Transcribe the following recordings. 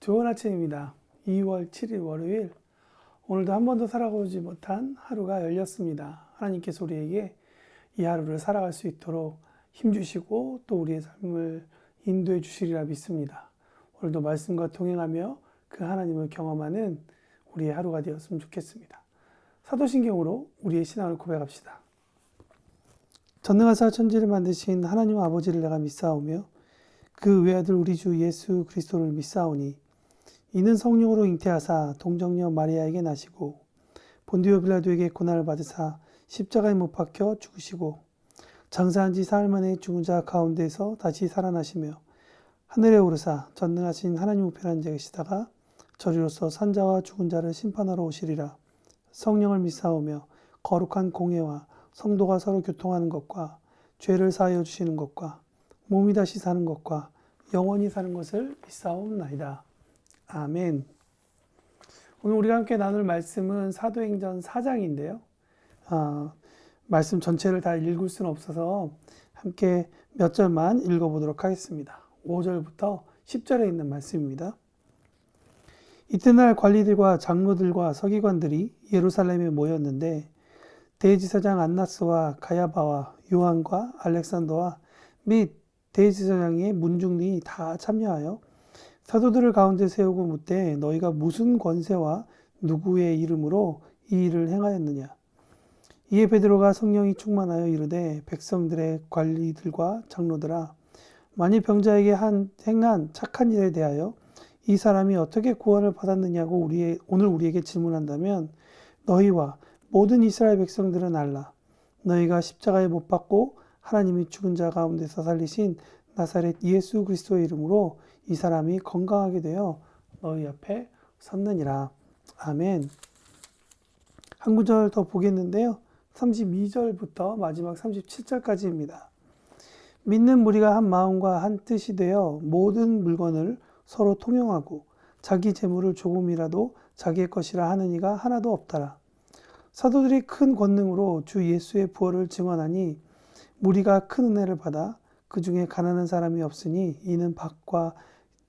좋은 아침입니다. 2월 7일 월요일, 오늘도 한 번도 살아보지 못한 하루가 열렸습니다. 하나님께서 우리에게 이 하루를 살아갈 수 있도록 힘주시고 또 우리의 삶을 인도해 주시리라 믿습니다. 오늘도 말씀과 동행하며 그 하나님을 경험하는 우리의 하루가 되었으면 좋겠습니다. 사도신경으로 우리의 신앙을 고백합시다. 전능하사 천지를 만드신 하나님 아버지를 내가 믿사오며 그 외아들 우리 주 예수 그리스도를 믿사오니 이는 성령으로 잉태하사 동정녀 마리아에게 나시고 본디오 빌라도에게 고난을 받으사 십자가에 못 박혀 죽으시고 장사한 지 사흘 만에 죽은 자 가운데서 다시 살아나시며 하늘에 오르사 전능하신 하나님 우편에 앉아 계시다가 저리로서 산자와 죽은 자를 심판하러 오시리라. 성령을 믿사오며 거룩한 공예와 성도가 서로 교통하는 것과 죄를 사하여 주시는 것과 몸이 다시 사는 것과 영원히 사는 것을 믿사옵나이다. 아멘. 오늘 우리가 함께 나눌 말씀은 사도행전 4장인데요. 말씀 전체를 다 읽을 수는 없어서 함께 몇 절만 읽어보도록 하겠습니다. 5절부터 10절에 있는 말씀입니다. 이튿날 관리들과 장로들과 서기관들이 예루살렘에 모였는데 대제사장 안나스와 가야바와 요한과 알렉산더와 및 대제사장의 문중리 다 참여하여 사도들을 가운데 세우고 묻되 너희가 무슨 권세와 누구의 이름으로 이 일을 행하였느냐. 이에 베드로가 성령이 충만하여 이르되 백성들의 관리들과 장로들아 만일 병자에게 행한 착한 일에 대하여 이 사람이 어떻게 구원을 받았느냐고 오늘 우리에게 질문한다면 너희와 모든 이스라엘 백성들은 알라. 너희가 십자가에 못 박고 하나님이 죽은 자 가운데서 살리신 나사렛 예수 그리스도의 이름으로 이 사람이 건강하게 되어 너희 앞에 섰느니라. 아멘. 한 구절 더 보겠는데요. 32절부터 마지막 37절까지입니다. 믿는 무리가 한 마음과 한 뜻이 되어 모든 물건을 서로 통용하고 자기 재물을 조금이라도 자기의 것이라 하는 이가 하나도 없더라. 사도들이 큰 권능으로 주 예수의 부활을 증언하니 무리가 큰 은혜를 받아 그 중에 가난한 사람이 없으니 이는 밭과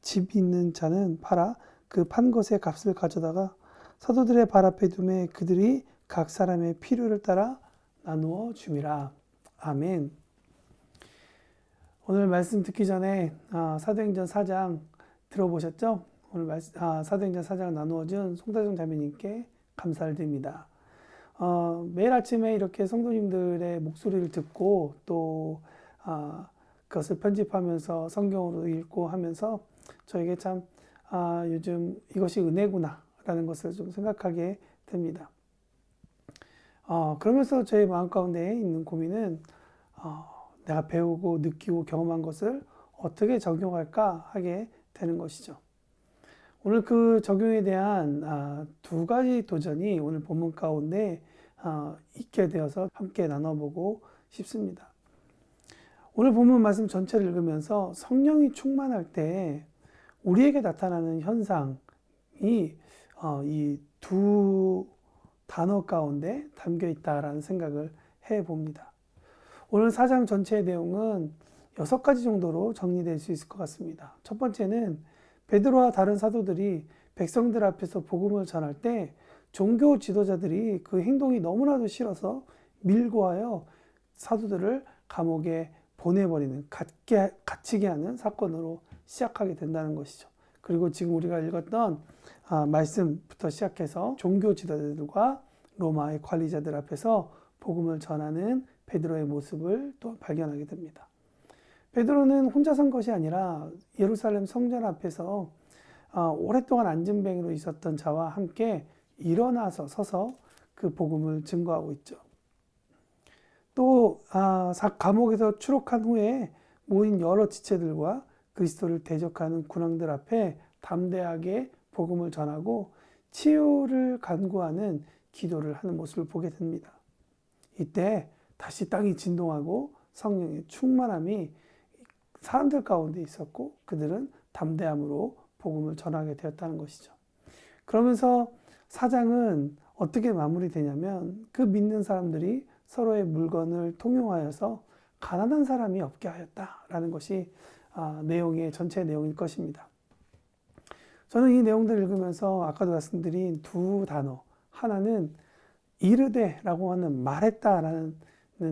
집 있는 자는 팔아 그 판 것의 값을 가져다가 사도들의 발 앞에 두매 그들이 각 사람의 필요를 따라 나누어 줌이라. 아멘. 오늘 말씀 듣기 전에 사도행전 4장 들어보셨죠? 오늘 사도행전 4장을 나누어준 송다정 자매님께 감사를 드립니다. 매일 아침에 이렇게 성도님들의 목소리를 듣고 또 그것을 편집하면서 성경으로 읽고 하면서 저에게 참 요즘 이것이 은혜구나 라는 것을 좀 생각하게 됩니다. 그러면서 제 마음 가운데 있는 고민은 내가 배우고 느끼고 경험한 것을 어떻게 적용할까 하게 되는 것이죠. 오늘 그 적용에 대한 두 가지 도전이 오늘 본문 가운데 있게 되어서 함께 나눠보고 싶습니다. 오늘 본문 말씀 전체를 읽으면서 성령이 충만할 때 우리에게 나타나는 현상이 이 두 단어 가운데 담겨 있다라는 생각을 해봅니다. 오늘 4장 전체의 내용은 6가지 정도로 정리될 수 있을 것 같습니다. 첫 번째는 베드로와 다른 사도들이 백성들 앞에서 복음을 전할 때 종교 지도자들이 그 행동이 너무나도 싫어서 밀고 하여 사도들을 감옥에 보내버리는, 갇히게 하는 사건으로 시작하게 된다는 것이죠. 그리고 지금 우리가 읽었던 말씀부터 시작해서 종교 지도자들과 로마의 관리자들 앞에서 복음을 전하는 베드로의 모습을 또 발견하게 됩니다. 베드로는 혼자 선 것이 아니라 예루살렘 성전 앞에서 오랫동안 안진뱅이로 있었던 자와 함께 일어나서 서서 그 복음을 증거하고 있죠. 또 감옥에서 추록한 후에 모인 여러 지체들과 그리스도를 대적하는 군왕들 앞에 담대하게 복음을 전하고 치유를 간구하는 기도를 하는 모습을 보게 됩니다. 이때 다시 땅이 진동하고 성령의 충만함이 사람들 가운데 있었고 그들은 담대함으로 복음을 전하게 되었다는 것이죠. 그러면서 4장은 어떻게 마무리되냐면 그 믿는 사람들이 서로의 물건을 통용하여서 가난한 사람이 없게 하였다라는 것이 전체 내용일 것입니다. 저는 이 내용들을 읽으면서 아까도 말씀드린 두 단어, 하나는 이르되라고 하는 말했다라는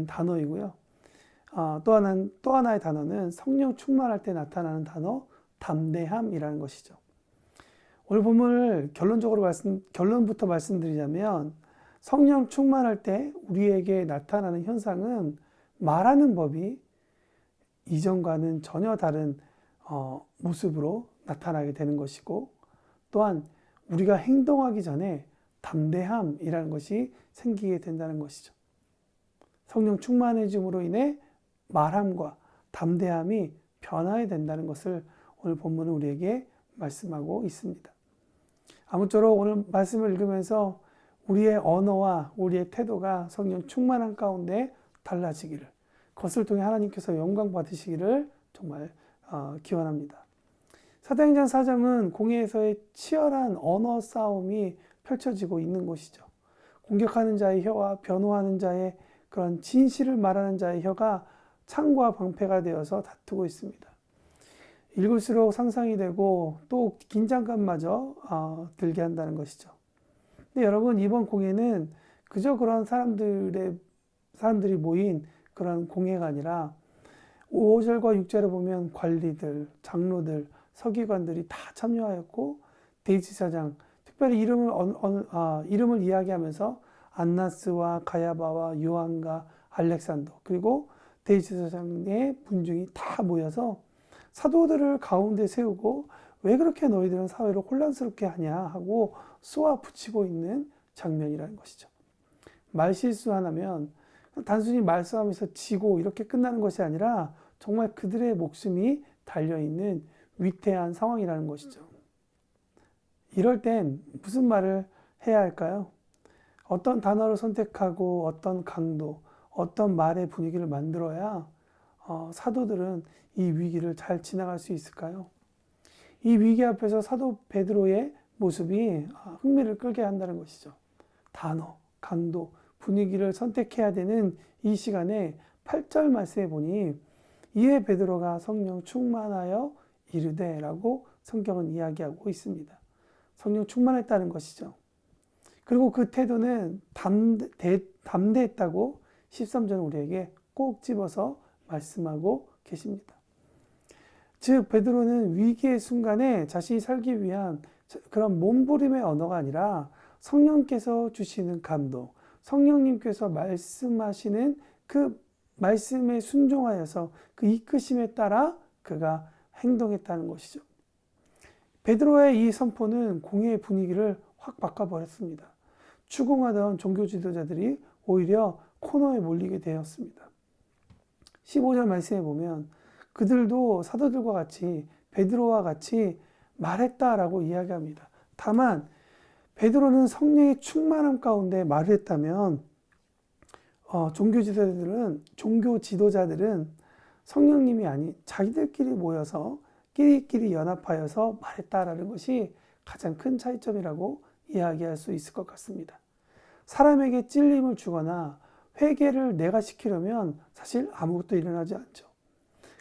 단어이고요. 또 하나의 단어는 성령 충만할 때 나타나는 단어, 담대함이라는 것이죠. 오늘 본문을 결론부터 말씀드리자면, 성령 충만할 때 우리에게 나타나는 현상은 말하는 법이 이전과는 전혀 다른 모습으로 나타나게 되는 것이고, 또한 우리가 행동하기 전에 담대함이라는 것이 생기게 된다는 것이죠. 성령 충만해짐으로 인해 말함과 담대함이 변화해 된다는 것을 오늘 본문은 우리에게 말씀하고 있습니다. 아무쪼록 오늘 말씀을 읽으면서 우리의 언어와 우리의 태도가 성령 충만한 가운데 달라지기를, 그것을 통해 하나님께서 영광 받으시기를 정말 기원합니다. 사도행전 4장은 공회에서의 치열한 언어 싸움이 펼쳐지고 있는 곳이죠. 공격하는 자의 혀와 변호하는 자의 그런 진실을 말하는 자의 혀가 창과 방패가 되어서 다투고 있습니다. 읽을수록 상상이 되고 또 긴장감마저 들게 한다는 것이죠. 근데 여러분, 이번 공회는 그저 그런 사람들이 모인 그런 공회가 아니라 5절과 6절에 보면 관리들, 장로들, 서기관들이 다 참여하였고, 대지사장, 특별히 이름을 이야기하면서 안나스와 가야바와 요한과 알렉산더, 그리고 대지사장의 군중이 다 모여서 사도들을 가운데 세우고, 왜 그렇게 너희들은 사회를 혼란스럽게 하냐 하고 쏘아 붙이고 있는 장면이라는 것이죠. 말실수 하나면 단순히 말싸움에서 지고 이렇게 끝나는 것이 아니라 정말 그들의 목숨이 달려있는 위태한 상황이라는 것이죠. 이럴 땐 무슨 말을 해야 할까요? 어떤 단어를 선택하고 어떤 강도, 어떤 말의 분위기를 만들어야 사도들은 이 위기를 잘 지나갈 수 있을까요? 이 위기 앞에서 사도 베드로의 모습이 흥미를 끌게 한다는 것이죠. 단어, 강도, 분위기를 선택해야 되는 이 시간에 8절 말씀에 보니, 이에 베드로가 성령 충만하여 이르되라고 성경은 이야기하고 있습니다. 성령 충만했다는 것이죠. 그리고 그 태도는 담대했다고 13절 우리에게 꼭 집어서 말씀하고 계십니다. 즉, 베드로는 위기의 순간에 자신이 살기 위한 그런 몸부림의 언어가 아니라 성령께서 주시는 감동, 성령님께서 말씀하시는 그 말씀에 순종하여서 그 이끄심에 따라 그가 행동했다는 것이죠. 베드로의 이 선포는 공회의 분위기를 확 바꿔버렸습니다. 추궁하던 종교 지도자들이 오히려 코너에 몰리게 되었습니다. 15절 말씀에 보면 그들도 사도들과 같이 베드로와 같이 말했다라고 이야기합니다. 다만 베드로는 성령의 충만함 가운데 말을 했다면 종교 지도자들은 성령님이 아닌 자기들끼리 모여서 끼리끼리 연합하여서 말했다라는 것이 가장 큰 차이점이라고 이야기할 수 있을 것 같습니다. 사람에게 찔림을 주거나 회개를 내가 시키려면 사실 아무것도 일어나지 않죠.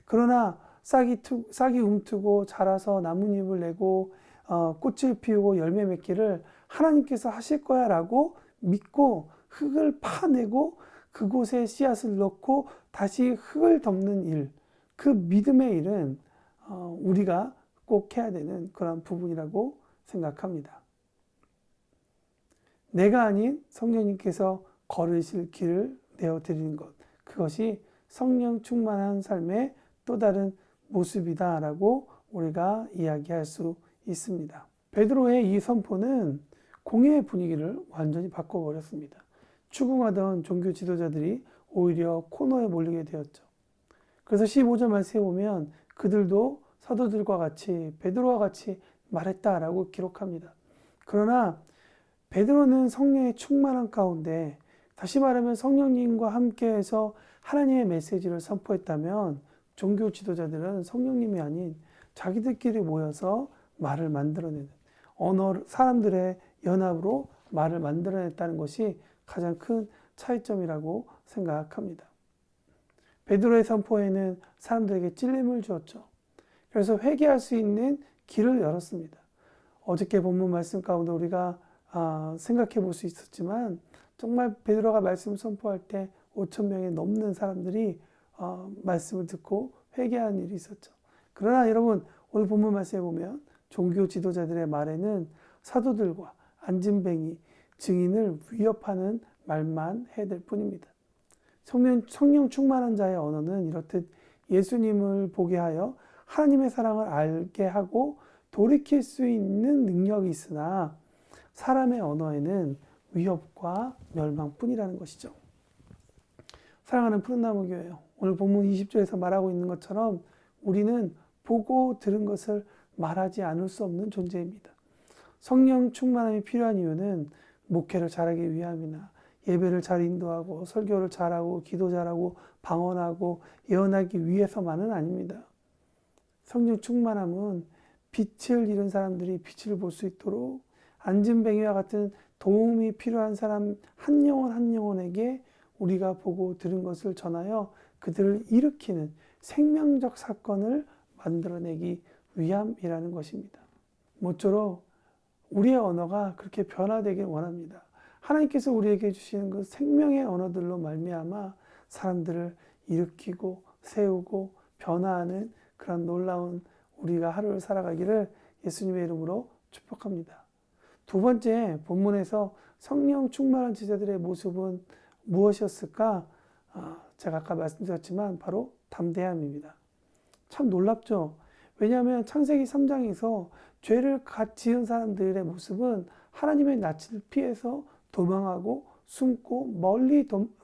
그러나 싹이 움트고 자라서 나뭇잎을 내고 꽃을 피우고 열매 맺기를 하나님께서 하실 거야 라고 믿고 흙을 파내고 그곳에 씨앗을 넣고 다시 흙을 덮는 일, 그 믿음의 일은 우리가 꼭 해야 되는 그런 부분이라고 생각합니다. 내가 아닌 성령님께서 걸으실 길을 내어드리는 것, 그것이 성령 충만한 삶의 또 다른 모습이다라고 우리가 이야기할 수 있습니다. 베드로의 이 선포는 공회의 분위기를 완전히 바꿔버렸습니다. 추궁하던 종교 지도자들이 오히려 코너에 몰리게 되었죠. 그래서 15절 말씀에 보면 그들도 사도들과 같이 베드로와 같이 말했다라고 기록합니다. 그러나 베드로는 성령의 충만한 가운데, 다시 말하면 성령님과 함께해서 하나님의 메시지를 선포했다면, 종교 지도자들은 성령님이 아닌 자기들끼리 모여서 말을 만들어내는 사람들의 연합으로 말을 만들어냈다는 것이 가장 큰 차이점이라고 생각합니다. 베드로의 선포에는 사람들에게 찔림을 주었죠. 그래서 회개할 수 있는 길을 열었습니다. 어저께 본문 말씀 가운데 우리가 생각해 볼 수 있었지만 정말 베드로가 말씀을 선포할 때 5천 명이 넘는 사람들이 말씀을 듣고 회개하는 일이 있었죠. 그러나 여러분 오늘 본문 말씀에 보면 종교 지도자들의 말에는 사도들과 안진뱅이 증인을 위협하는 말만 해댈 뿐입니다. 성령 충만한 자의 언어는 이렇듯 예수님을 보게 하여 하나님의 사랑을 알게 하고 돌이킬 수 있는 능력이 있으나 사람의 언어에는 위협과 멸망뿐이라는 것이죠. 사랑하는 푸른나무 교회, 오늘 본문 20절에서 말하고 있는 것처럼 우리는 보고 들은 것을 말하지 않을 수 없는 존재입니다. 성령 충만함이 필요한 이유는 목회를 잘하기 위함이나 예배를 잘 인도하고 설교를 잘하고 기도 잘하고 방언하고 예언하기 위해서만은 아닙니다. 성령 충만함은 빛을 잃은 사람들이 빛을 볼 수 있도록 안진뱅이와 같은 도움이 필요한 사람 한 영혼 한 영혼에게 우리가 보고 들은 것을 전하여 그들을 일으키는 생명적 사건을 만들어내기 위함이라는 것입니다. 모쪼록 우리의 언어가 그렇게 변화되길 원합니다. 하나님께서 우리에게 주시는 그 생명의 언어들로 말미암아 사람들을 일으키고 세우고 변화하는 그런 놀라운 우리가 하루를 살아가기를 예수님의 이름으로 축복합니다. 두 번째 본문에서 성령 충만한 제자들의 모습은 무엇이었을까? 제가 아까 말씀드렸지만 바로 담대함입니다. 참 놀랍죠? 왜냐하면 창세기 3장에서 죄를 지은 사람들의 모습은 하나님의 낯을 피해서 도망하고 숨고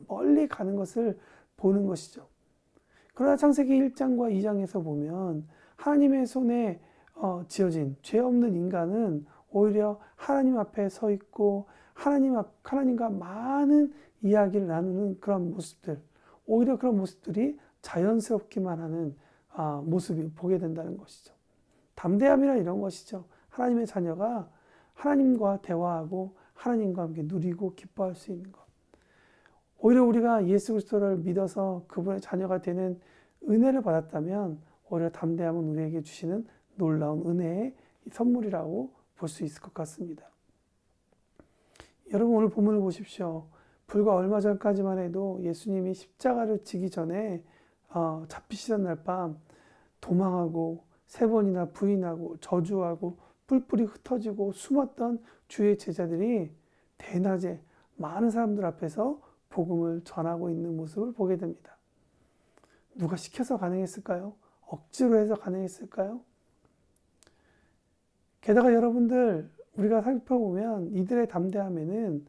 멀리 가는 것을 보는 것이죠. 그러나 창세기 1장과 2장에서 보면 하나님의 손에 지어진 죄 없는 인간은 오히려 하나님 앞에 서 있고 하나님과 많은 이야기를 나누는 그런 모습들, 오히려 그런 모습들이 자연스럽기만 하는 모습을 보게 된다는 것이죠. 담대함이란 이런 것이죠. 하나님의 자녀가 하나님과 대화하고 하나님과 함께 누리고 기뻐할 수 있는 것. 오히려 우리가 예수 그리스도를 믿어서 그분의 자녀가 되는 은혜를 받았다면 오히려 담대함은 우리에게 주시는 놀라운 은혜의 선물이라고 볼 수 있을 것 같습니다. 여러분 오늘 본문을 보십시오. 불과 얼마 전까지만 해도 예수님이 십자가를 지기 전에 잡히시던 날 밤 도망하고 3번이나 부인하고 저주하고 뿔뿔이 흩어지고 숨었던 주의 제자들이 대낮에 많은 사람들 앞에서 복음을 전하고 있는 모습을 보게 됩니다. 누가 시켜서 가능했을까요? 억지로 해서 가능했을까요? 게다가 여러분들 우리가 살펴보면 이들의 담대함에는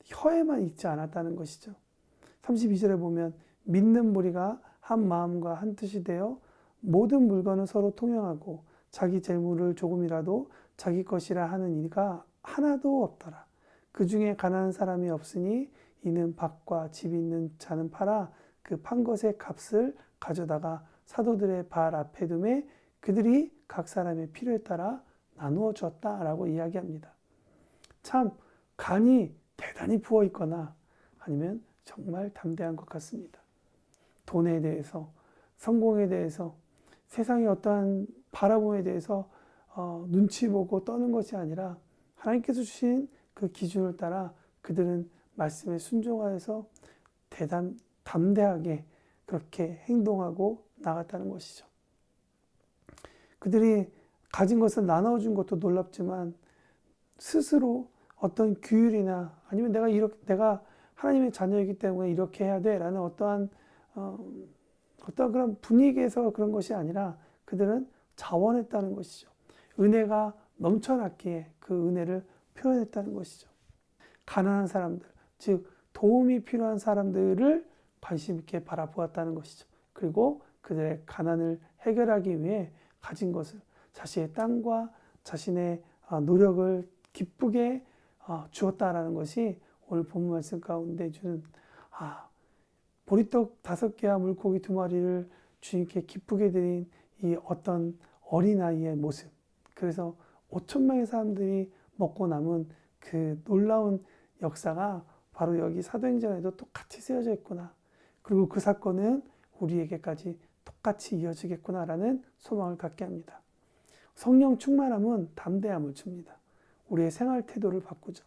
혀에만 있지 않았다는 것이죠. 32절에 보면 믿는 무리가 한 마음과 한 뜻이 되어 모든 물건을 서로 통용하고 자기 재물을 조금이라도 자기 것이라 하는 이가 하나도 없더라. 그 중에 가난한 사람이 없으니 이는 밭과 집이 있는 자는 팔아 그 판 것의 값을 가져다가 사도들의 발 앞에 두매 그들이 각 사람의 필요에 따라 나누어 주었다라고 이야기합니다. 참 간이 대단히 부어 있거나 아니면 정말 담대한 것 같습니다. 돈에 대해서, 성공에 대해서, 세상의 어떠한 바라봄에 대해서 눈치 보고 떠는 것이 아니라 하나님께서 주신 그 기준을 따라 그들은 말씀에 순종하여서 담대하게 그렇게 행동하고 나갔다는 것이죠. 그들이 가진 것을 나눠준 것도 놀랍지만 스스로 어떤 규율이나 아니면 내가 하나님의 자녀이기 때문에 이렇게 해야 돼라는 어떠한 그런 분위기에서 그런 것이 아니라 그들은 자원했다는 것이죠. 은혜가 넘쳐났기에 그 은혜를 표현했다는 것이죠. 가난한 사람들, 즉 도움이 필요한 사람들을 관심 있게 바라보았다는 것이죠. 그리고 그들의 가난을 해결하기 위해 가진 것을 자신의 땅과 자신의 노력을 기쁘게 주었다라는 것이 오늘 본문 말씀 가운데 주는 보리떡 5개와 물고기 2마리를 주님께 기쁘게 드린 이 어떤 어린아이의 모습. 그래서 5천 명의 사람들이 먹고 남은 그 놀라운 역사가 바로 여기 사도행전에도 똑같이 쓰여져 있구나. 그리고 그 사건은 우리에게까지 똑같이 이어지겠구나라는 소망을 갖게 합니다. 성령 충만함은 담대함을 줍니다. 우리의 생활 태도를 바꾸죠.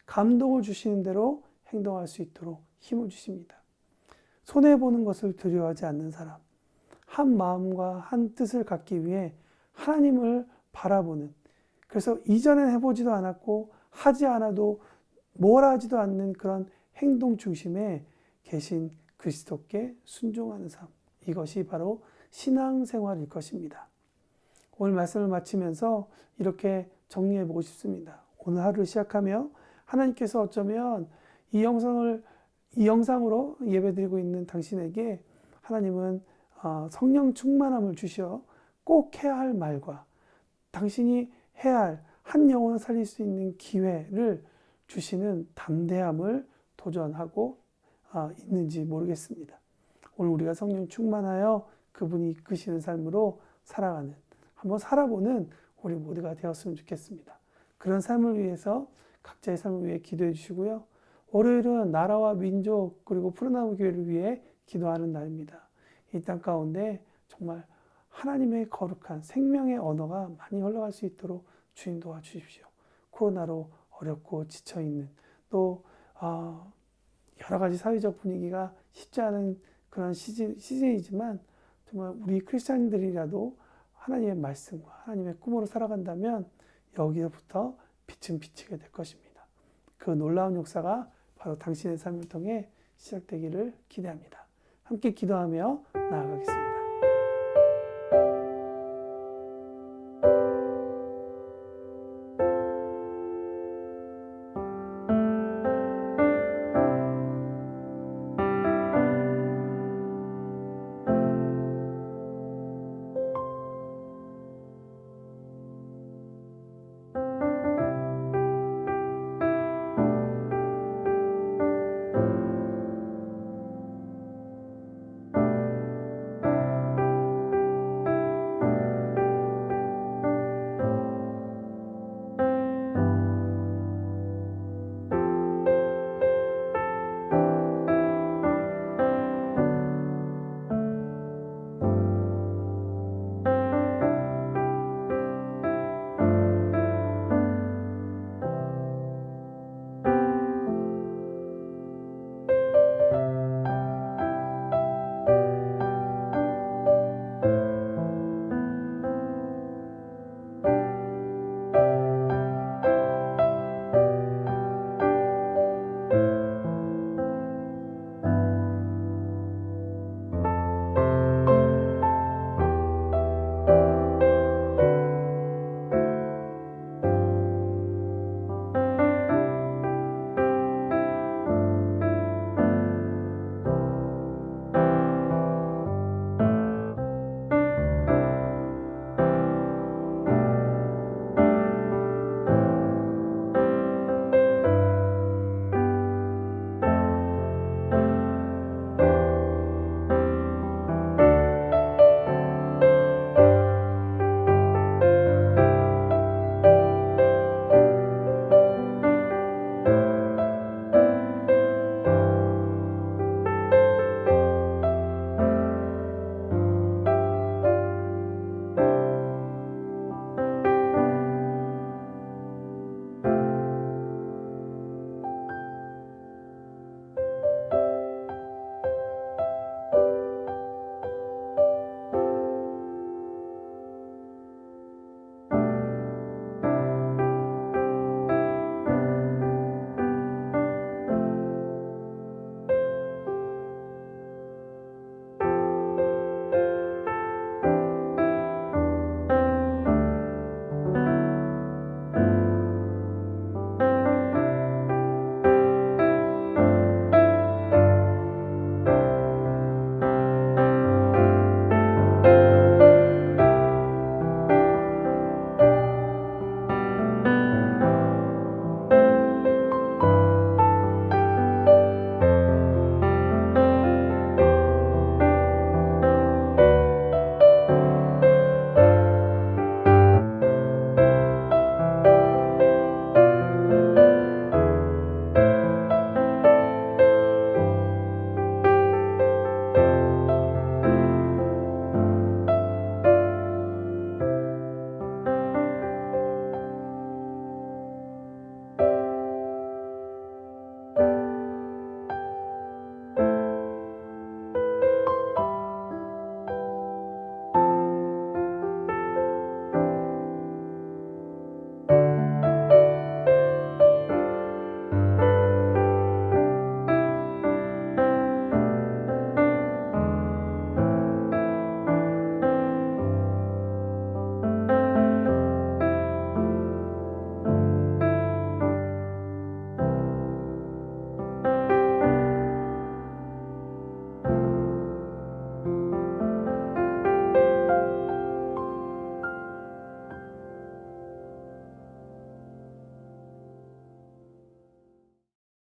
감동을 주시는 대로 행동할 수 있도록 힘을 주십니다. 손해보는 것을 두려워하지 않는 사람, 한 마음과 한 뜻을 갖기 위해 하나님을 바라보는, 그래서 이전엔 해보지도 않았고 하지 않아도 뭐라 하지도 않는 그런 행동 중심에 계신 그리스도께 순종하는 삶, 이것이 바로 신앙생활일 것입니다. 오늘 말씀을 마치면서 이렇게 정리해 보고 싶습니다. 오늘 하루를 시작하며 하나님께서 어쩌면 이 영상으로 예배드리고 있는 당신에게 하나님은 성령 충만함을 주셔 꼭 해야 할 말과 당신이 해야 할 한 영혼을 살릴 수 있는 기회를 주시는 담대함을 도전하고 있는지 모르겠습니다. 오늘 우리가 성령 충만하여 그분이 이끄시는 삶으로 살아가는, 한번 살아보는 우리 모두가 되었으면 좋겠습니다. 그런 삶을 위해서 각자의 삶을 위해 기도해 주시고요. 월요일은 나라와 민족 그리고 푸른나무 교회를 위해 기도하는 날입니다. 이 땅 가운데 정말 하나님의 거룩한 생명의 언어가 많이 흘러갈 수 있도록 주님 도와주십시오. 코로나로 어렵고 지쳐있는, 또 여러 가지 사회적 분위기가 쉽지 않은 그런 시즌이지만 정말 우리 크리스찬들이라도 하나님의 말씀과 하나님의 꿈으로 살아간다면 여기서부터 빛은 비치게 될 것입니다. 그 놀라운 역사가 바로 당신의 삶을 통해 시작되기를 기대합니다. 함께 기도하며 나아가겠습니다.